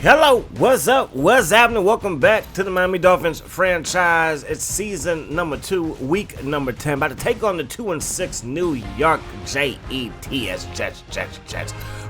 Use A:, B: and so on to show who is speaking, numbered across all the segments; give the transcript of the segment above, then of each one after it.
A: Hello, what's up? What's happening? Welcome back to the Miami Dolphins franchise. It's season number 2, week number 10. About to take on the 2-6 New York Jets.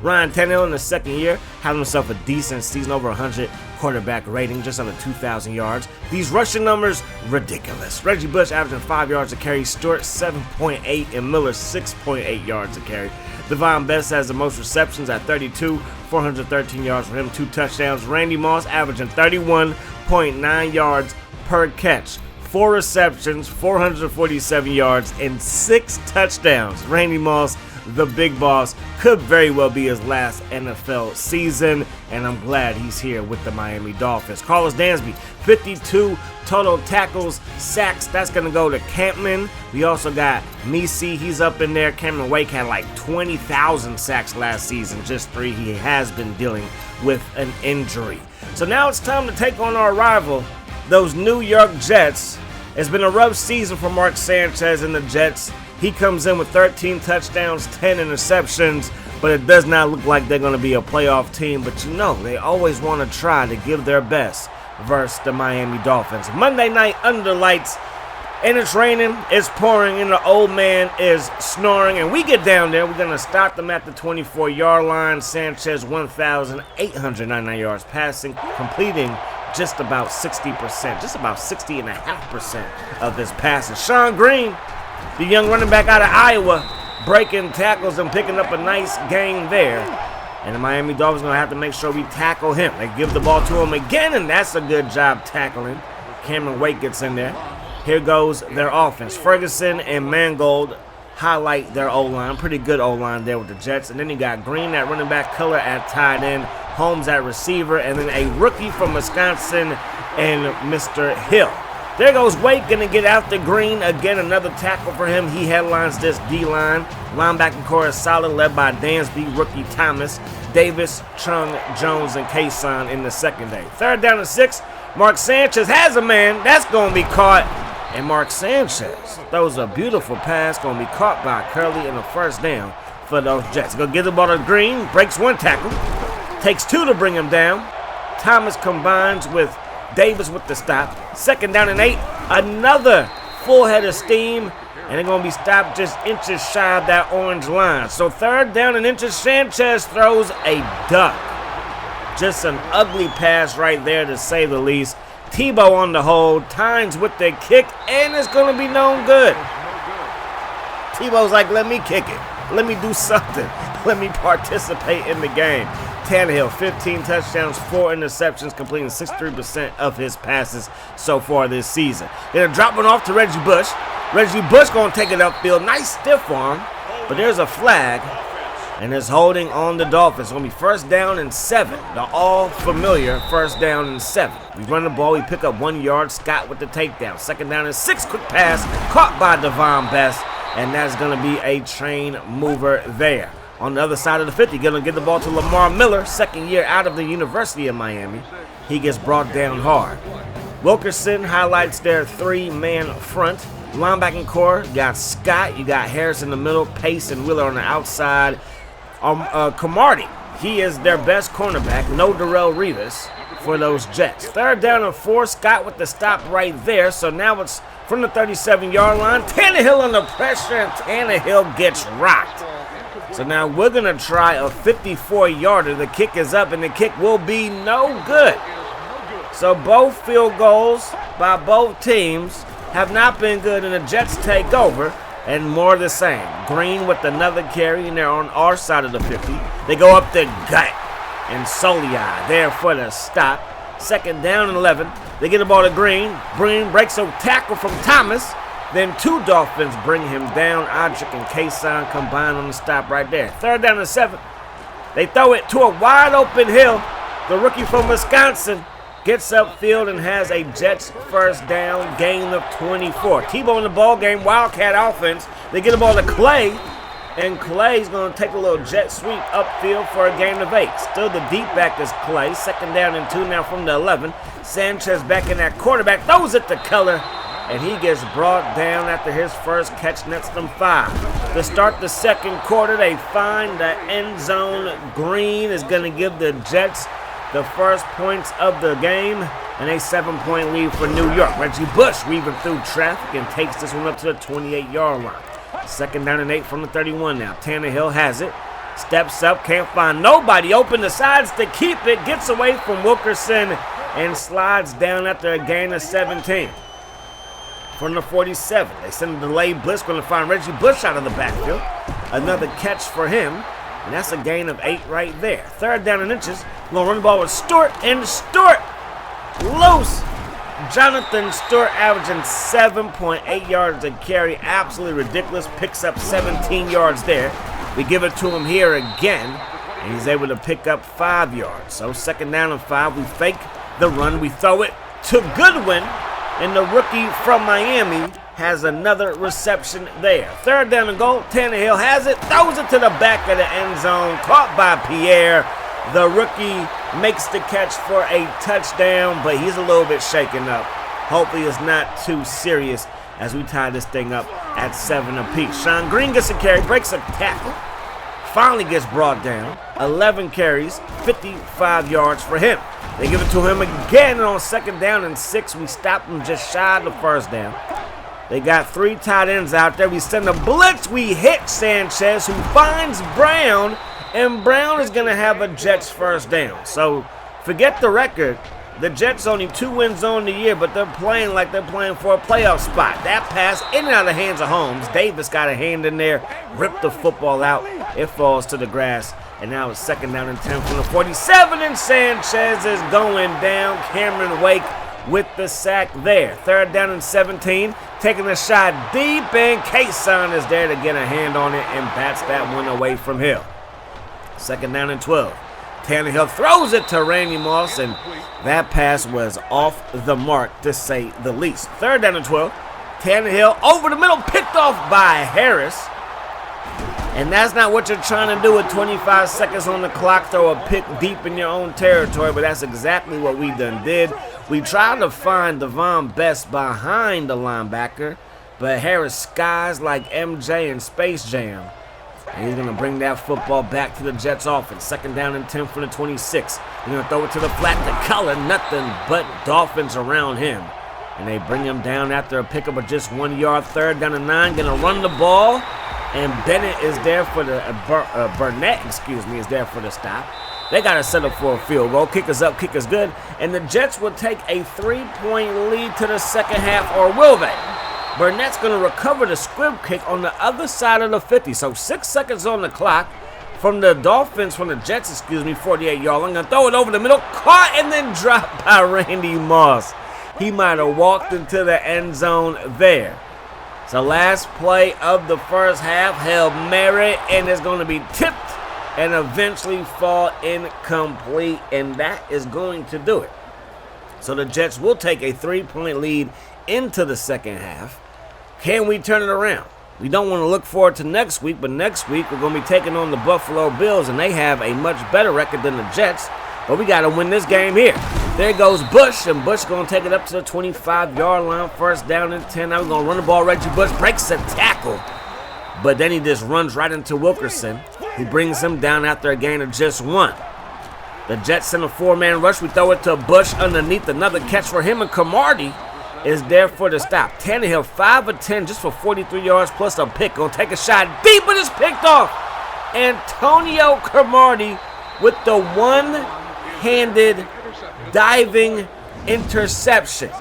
A: Ryan Tannehill in the second year had himself a decent season, over 100 quarterback rating, just under 2,000 yards. These rushing numbers, ridiculous. Reggie Bush averaging 5 yards a carry, Stewart 7.8, and Miller 6.8 yards a carry. Devon Best has the most receptions at 32, 413 yards for him, 2 touchdowns. Randy Moss averaging 31.9 yards per catch, 4 receptions, 447 yards, and 6 touchdowns. Randy Moss, the big boss, could very well be his last NFL season, and I'm glad he's here with the Miami Dolphins. Carlos Dansby, 52 total tackles, sacks. That's going to go to Campman. We also got Misi. He's up in there. Cameron Wake had like 20,000 sacks last season, just 3. He has been dealing with an injury. So now it's time to take on our rival, those New York Jets. It's been a rough season for Mark Sanchez and the Jets. He comes in with 13 touchdowns, 10 interceptions, but it does not look like they're going to be a playoff team. But you know, they always want to try to give their best versus the Miami Dolphins. Monday night under lights, and it's raining, it's pouring, and the old man is snoring. And we get down there, we're going to stop them at the 24-yard line. Sanchez, 1,899 yards passing, completing just about 60%, just about 60.5% of his passes. Sean Green, the young running back out of Iowa, breaking tackles and picking up a nice gain there. And the Miami Dolphins are going to have to make sure we tackle him. They give the ball to him again, and that's a good job tackling. Cameron Wake gets in there. Here goes their offense. Ferguson and Mangold highlight their O-line. Pretty good O-line there with the Jets. And then you got Green at running back, Color at tight end, Holmes at receiver, and then a rookie from Wisconsin and Mr. Hill. There goes Wake, going to get out the Green. Again, another tackle for him. He headlines this D-line. Linebacker core is solid, led by Dansby, rookie Thomas, Davis, Chung, Jones, and Kason in the secondary. 3rd down and 6. Mark Sanchez has a man. That's going to be caught. And Mark Sanchez throws a beautiful pass, going to be caught by Curley in the 1st down for those Jets. Going to get the ball to Green, breaks 1 tackle, takes 2 to bring him down. Thomas combines with Davis with the stop. 2nd down and 8. Another full head of steam. And they're going to be stopped just inches shy of that orange line. So 3rd down and inches. Sanchez throws a duck. Just an ugly pass right there, to say the least. Tebow on the hold. Tynes with the kick. And it's going to be no good. Tebow's like, let me kick it. Let me do something. Let me participate in the game. Tannehill, 15 touchdowns, 4 interceptions, completing 63% of his passes so far this season. They're dropping off to Reggie Bush. Reggie Bush going to take it upfield. Nice stiff arm, but there's a flag, and it's holding on the Dolphins. It's going to be 1st down and 7. The all-familiar 1st down and 7. We run the ball. We pick up 1 yard. Scott with the takedown. 2nd down and 6. Quick pass caught by Devon Best, and that's going to be a train mover there. On the other side of the 50, going to get the ball to Lamar Miller, 2nd year out of the University of Miami. He gets brought down hard. Wilkerson highlights their 3-man front. Linebacking core, you got Scott, you got Harris in the middle, Pace and Wheeler on the outside. Cromartie, he is their best cornerback. No Darrelle Revis for those Jets. 3rd down and 4, Scott with the stop right there. So now it's from the 37-yard line. Tannehill under pressure, and Tannehill gets rocked. So now we're going to try a 54-yarder. The kick is up, and the kick will be no good. So both field goals by both teams have not been good, and the Jets take over, and more of the same. Green with another carry, and they're on our side of the 50. They go up the gut, and Soliai there for the stop. 2nd down and 11. They get the ball to Green. Green breaks a tackle from Thomas. Then 2 Dolphins bring him down. Odrick and Kason combine on the stop right there. 3rd down and 7. They throw it to a wide open Hill. The rookie from Wisconsin gets upfield and has a Jets 1st down, gain of 24. Tebow in the ball game, Wildcat offense. They get the ball to Clay, and Clay's going to take a little jet sweep upfield for a gain of 8. Still the deep back is Clay. 2nd down and 2 now from the 11. Sanchez back in that quarterback, throws it to Color, and he gets brought down after his first catch, nets them 5. To start the 2nd quarter, they find the end zone. Green is going to give the Jets the first points of the game, and a 7-point lead for New York. Reggie Bush weaving through traffic and takes this one up to the 28-yard line. 2nd down and 8 from the 31 now. Tannehill has it. Steps up, can't find nobody open, decides to keep it, gets away from Wilkerson, and slides down after a gain of 17. From the 47, they send a delayed blitz, going to find Reggie Bush out of the backfield. Another catch for him, and that's a gain of 8 right there. 3rd down and inches, going to run the ball with Stewart, and Stewart loose. Jonathan Stewart averaging 7.8 yards a carry, absolutely ridiculous. Picks up 17 yards there. We give it to him here again, and he's able to pick up 5 yards. So 2nd down and 5, we fake the run, we throw it to Goodwin, and the rookie from Miami has another reception there. 3rd down and goal, Tannehill has it, throws it to the back of the end zone, caught by Pierre. The rookie makes the catch for a touchdown, but he's a little bit shaken up. Hopefully it's not too serious as we tie this thing up at 7 apiece. Sean Green gets a carry, breaks a tackle, finally gets brought down. 11 carries, 55 yards for him. They give it to him again on 2nd down and 6. We stop him just shy of the 1st down. They got 3 tight ends out there. We send a blitz. We hit Sanchez, who finds Brown, and Brown is going to have a Jets 1st down. So forget the record. The Jets only 2 wins on the year, but they're playing like they're playing for a playoff spot. That pass in and out of the hands of Holmes. Davis got a hand in there, ripped the football out. It falls to the grass, and now it's 2nd down and 10 from the 47, and Sanchez is going down. Cameron Wake with the sack there. 3rd down and 17, taking a shot deep, and Kason is there to get a hand on it and bats that one away from Hill. 2nd down and 12. Tannehill throws it to Randy Moss, and that pass was off the mark, to say the least. 3rd down and 12. Tannehill over the middle, picked off by Harris. And that's not what you're trying to do with 25 seconds on the clock, throw a pick deep in your own territory, but that's exactly what we done did. We tried to find Devon Best behind the linebacker, but Harris skies like MJ in Space Jam. And he's going to bring that football back to the Jets offense. 2nd down and 10 from the 26. He's going to throw it to the flat to Cullen. Nothing but Dolphins around him. And they bring him down after a pickup of just 1 yard. 3rd down and 9. Going to run the ball. And Bennett is there for the, Burnett, is there for the stop. They got to settle for a field goal. Kicker's up, kicker's good. And the Jets will take a 3-point lead to the 2nd half, or will they? Burnett's going to recover the squib kick on the other side of the 50. So 6 seconds on the clock from the Jets, 48-yard line. Going to throw it over the middle, caught and then dropped by Randy Moss. He might have walked into the end zone there. So last play of the 1st half, Hail Mary, and it's going to be tipped and eventually fall incomplete, and that is going to do it. So the Jets will take a 3-point lead into the 2nd half. Can we turn it around? We don't want to look forward to next week, but next week we're going to be taking on the Buffalo Bills, and they have a much better record than the Jets, but we got to win this game here. There goes Bush, and Bush going to take it up to the 25-yard line, 1st down and 10. Now we're going to run the ball. Reggie Bush breaks a tackle, but then he just runs right into Wilkerson, who brings him down after a gain of just 1. The Jets send a 4-man rush. We throw it to Bush underneath. Another catch for him, and Cromartie is there for the stop. Tannehill 5 of 10 just for 43 yards plus a pick. Gonna take a shot deep, but it's picked off. Antonio Cromartie with the one-handed diving interception.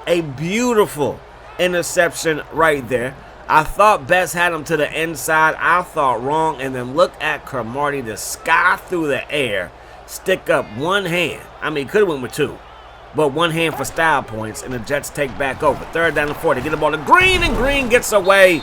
A: A beautiful interception right there. I thought Best had him to the inside. I thought wrong. And then look at Cromartie to sky through the air. Stick up one hand. I mean, could have went with 2. But 1 hand for style points, and the Jets take back over. 3rd down and 4. They get the ball to Green, and Green gets away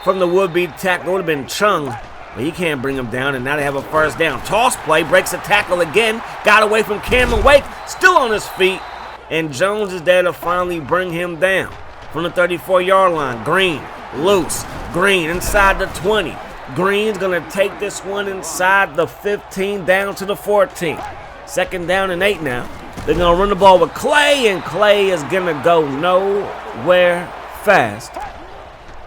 A: from the would-be tackle. It would have been Chung, but he can't bring him down, and now they have a 1st down. Toss play, breaks a tackle again. Got away from Cameron Wake, still on his feet, and Jones is there to finally bring him down. From the 34-yard line, Green, loose. Green inside the 20. Green's going to take this one inside the 15 down to the 14. 2nd down and 8 now. They're going to run the ball with Clay, and Clay is going to go nowhere fast.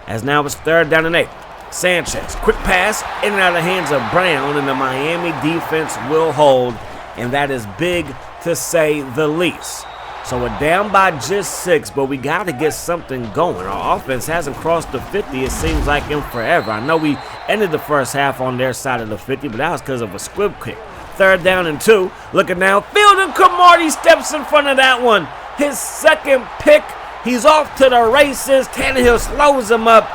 A: As now it's 3rd down and 8. Sanchez, quick pass, in and out of the hands of Brown, and the Miami defense will hold. and that is big to say the least. So we're down by just 6, but we got to get something going. Our offense hasn't crossed the 50, it seems like, in forever. I know we ended the first half on their side of the 50, but that was because of a squib kick. 3rd down and 2. Looking downfield, and Cromartie steps in front of that one. His second pick. He's off to the races. Tannehill slows him up,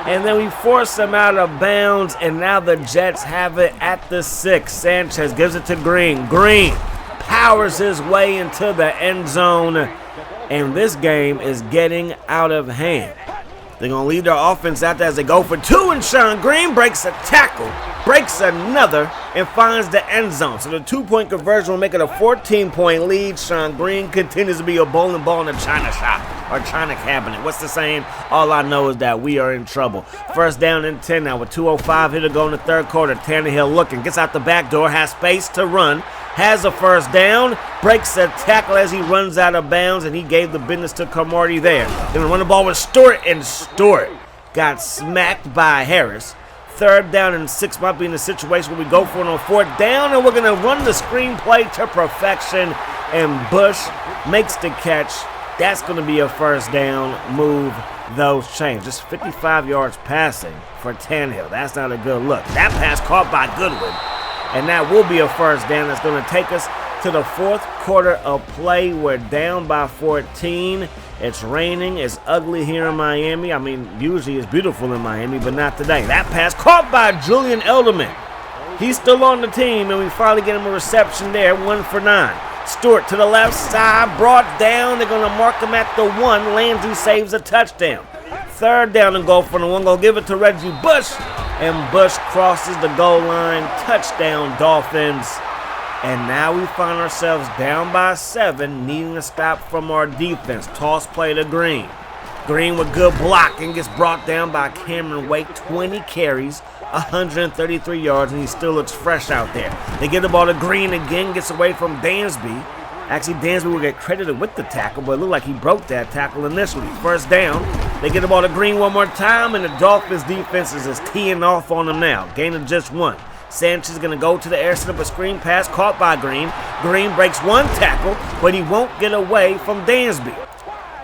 A: and then we force him out of bounds, and now the Jets have it at the 6. Sanchez gives it to Green. Green powers his way into the end zone, and this game is getting out of hand. They're going to lead their offense out there as they go for 2, and Sean Green breaks a tackle, breaks another, and finds the end zone. So the 2-point conversion will make it a 14-point lead. Sean Green continues to be a bowling ball in the China shop, or China cabinet. What's the saying? All I know is that we are in trouble. 1st down and 10 now with 2:05 here to go in the 3rd quarter. Tannehill looking, gets out the back door, has space to run, has a 1st down, breaks a tackle as he runs out of bounds, and he gave the business to Cromartie there. Then run the ball with Stewart, and Stewart got smacked by Harris. 3rd down and 6 might be in a situation where we go for it on 4th down, and we're going to run the screenplay to perfection, and Bush makes the catch. That's going to be a 1st down. Move those chains. Just 55 yards passing for Tannehill. That's not a good look. That pass caught by Goodwin, and that will be a 1st down. That's going to take us to the 4th quarter of play. We're down by 14. It's raining. It's ugly here in Miami. I mean, usually it's beautiful in Miami, but not today. That pass caught by Julian Edelman. He's still on the team, and we finally get him a reception there, 1 for 9. Stewart to the left side, brought down. They're going to mark him at the 1. Landry saves a touchdown. 3rd down and goal for the 1. Going to give it to Reggie Bush, and Bush crosses the goal line. Touchdown, Dolphins. And now we find ourselves down by 7, needing a stop from our defense. Toss play to Green. Green with good blocking gets brought down by Cameron Wake. 20 carries, 133 yards, and he still looks fresh out there. They get the ball to Green again, gets away from Dansby. Actually, Dansby will get credited with the tackle, but it looked like he broke that tackle initially. 1st down. They get the ball to Green one more time, and the Dolphins defense is just teeing off on them now. Gain of just 1. Sanchez is going to go to the air, set up a screen pass, caught by Green. Green breaks 1 tackle, but he won't get away from Dansby.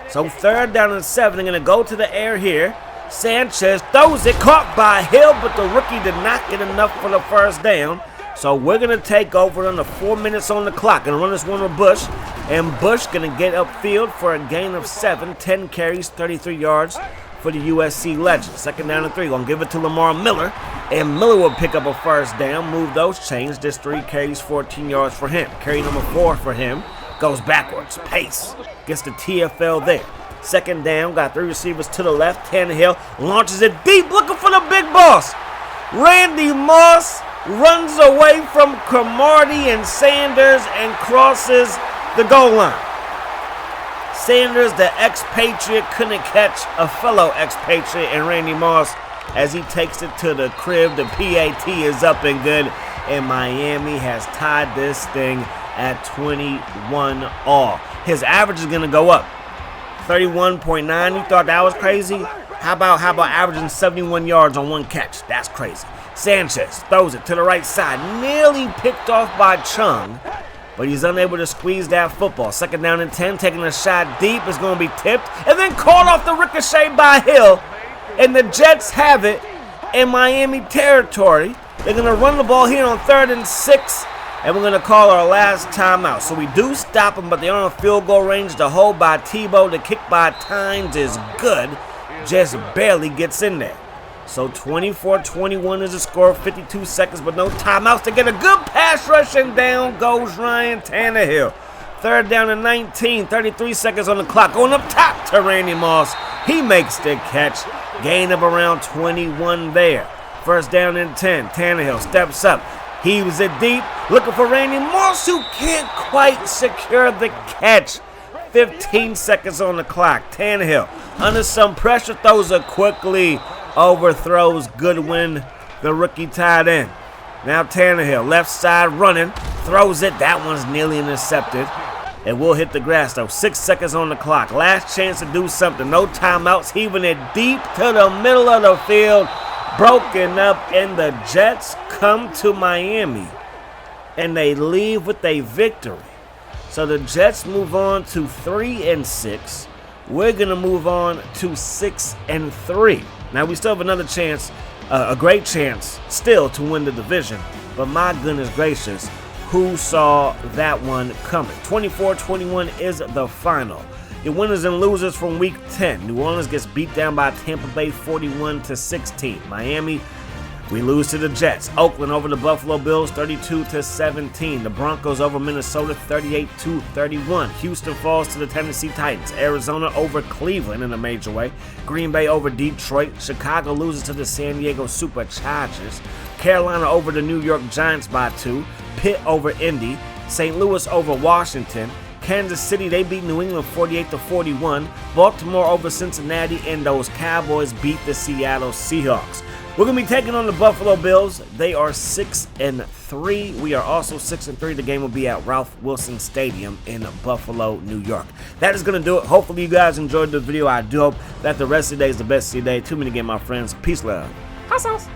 A: So 3rd down and 7, they're going to go to the air here. Sanchez throws it, caught by Hill, but the rookie did not get enough for the 1st down. So we're going to take over under 4 minutes on the clock and run this one with Bush. And Bush going to get upfield for a gain of 7, 10 carries, 33 yards for the USC legend. 2nd down and 3, going to give it to Lamar Miller. And Miller will pick up a 1st down, move those chains. Just 3 carries, 14 yards for him. Carry number 4 for him. Goes backwards. Pace. Gets the TFL there. 2nd down. Got 3 receivers to the left. Tannehill launches it deep, looking for the big boss. Randy Moss runs away from Cromartie and Sanders and crosses the goal line. Sanders, the expatriate, couldn't catch a fellow expatriate in Randy Moss as he takes it to the crib. The PAT is up and good, and Miami has tied this thing at 21 all. His average is going to go up. 31.9. You thought that was crazy? How about averaging 71 yards on 1 catch? That's crazy. Sanchez throws it to the right side, nearly picked off by Chung, but he's unable to squeeze that football. 2nd down and 10, taking a shot deep, is going to be tipped, and then caught off the ricochet by Hill. And the Jets have it in Miami territory. They're going to run the ball here on 3rd and 6, and we're going to call our last timeout. So we do stop them, but they're on a field goal range. The hold by Tebow, the kick by Tynes is good, just barely gets in there. So 24-21 is the score, 52 seconds, but no timeouts to get a good pass rush, and down goes Ryan Tannehill. 3rd down and 19, 33 seconds on the clock. Going up top to Randy Moss. He makes the catch. Gain of around 21 there. 1st down and 10. Tannehill steps up. Heaves it deep. Looking for Randy Moss, who can't quite secure the catch. 15 seconds on the clock. Tannehill, under some pressure, throws it quickly. Overthrows Goodwin, the rookie tight end. Now Tannehill, left side running. Throws it. That one's nearly intercepted. It will hit the grass, though. 6 seconds on the clock. Last chance to do something. No timeouts. Heaving it deep to the middle of the field. Broken up, and the Jets come to Miami and they leave with a victory. So the Jets move on to 3-6. We're going to move on to 6-3. Now we still have another chance, a great chance still to win the division. But my goodness gracious, who saw that one coming? 24-21 is the final. Your winners and losers from Week 10. New Orleans gets beat down by Tampa Bay 41-16. Miami, we lose to the Jets. Oakland over the Buffalo Bills 32-17. The Broncos over Minnesota 38-31. Houston falls to the Tennessee Titans. Arizona over Cleveland in a major way. Green Bay over Detroit. Chicago loses to the San Diego Superchargers. Carolina over the New York Giants by 2. Pitt over Indy. St. Louis over Washington. Kansas City, they beat New England 48-41. Baltimore over Cincinnati, and those Cowboys beat the Seattle Seahawks. We're going to be taking on the Buffalo Bills. They are 6-3. We are also 6-3. The game will be at Ralph Wilson Stadium in Buffalo, New York. That is going to do it. Hopefully you guys enjoyed the video. I do hope that the rest of the day is the best of your day. Too many game, my friends. Peace, love. Hot sauce.